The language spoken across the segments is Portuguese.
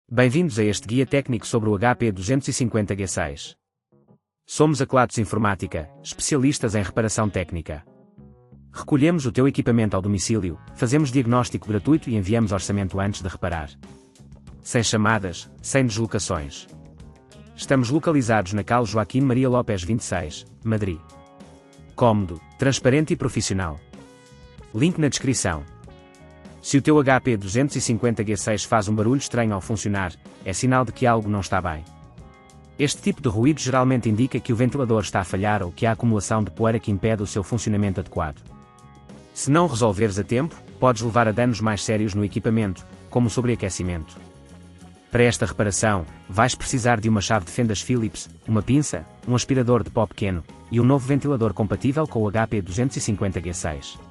Bem-vindos a este guia técnico sobre o HP 250G6. Somos a Kelatos Informática, especialistas em reparação técnica. Recolhemos o teu equipamento ao domicílio, fazemos diagnóstico gratuito e enviamos orçamento antes de reparar. Sem chamadas, sem deslocações. Estamos localizados na Cal Joaquim Maria Lopes 26, Madrid. Cómodo, transparente e profissional. Link na descrição. Se o teu HP 250G6 faz um barulho estranho ao funcionar, é sinal de que algo não está bem. Este tipo de ruído geralmente indica que o ventilador está a falhar ou que há acumulação de poeira que impede o seu funcionamento adequado. Se não resolveres a tempo, podes levar a danos mais sérios no equipamento, como o sobreaquecimento. Para esta reparação, vais precisar de uma chave de fendas Phillips, uma pinça, um aspirador de pó pequeno e um novo ventilador compatível com o HP 250G6.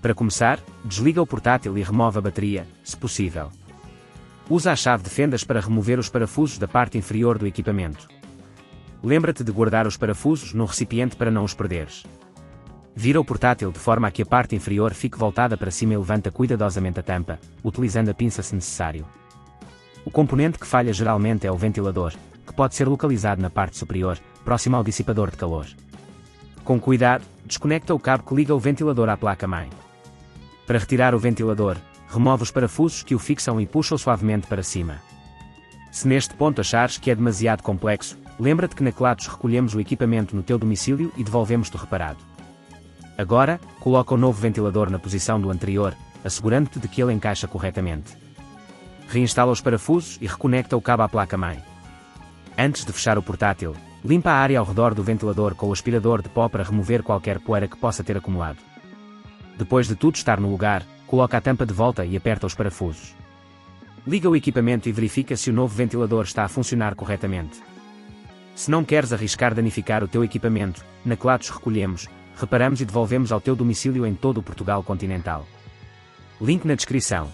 Para começar, desliga o portátil e remove a bateria, se possível. Usa a chave de fendas para remover os parafusos da parte inferior do equipamento. Lembra-te de guardar os parafusos num recipiente para não os perderes. Vira o portátil de forma a que a parte inferior fique voltada para cima e levanta cuidadosamente a tampa, utilizando a pinça se necessário. O componente que falha geralmente é o ventilador, que pode ser localizado na parte superior, próximo ao dissipador de calor. Com cuidado, desconecta o cabo que liga o ventilador à placa-mãe. Para retirar o ventilador, remove os parafusos que o fixam e puxa-o suavemente para cima. Se neste ponto achares que é demasiado complexo, lembra-te que na Kelatos recolhemos o equipamento no teu domicílio e devolvemos-te reparado. Agora, coloca o novo ventilador na posição do anterior, assegurando-te de que ele encaixa corretamente. Reinstala os parafusos e reconecta o cabo à placa-mãe. Antes de fechar o portátil, limpa a área ao redor do ventilador com o aspirador de pó para remover qualquer poeira que possa ter acumulado. Depois de tudo estar no lugar, coloca a tampa de volta e aperta os parafusos. Liga o equipamento e verifica se o novo ventilador está a funcionar corretamente. Se não queres arriscar danificar o teu equipamento, na Kelatos recolhemos, reparamos e devolvemos ao teu domicílio em todo o Portugal continental. Link na descrição.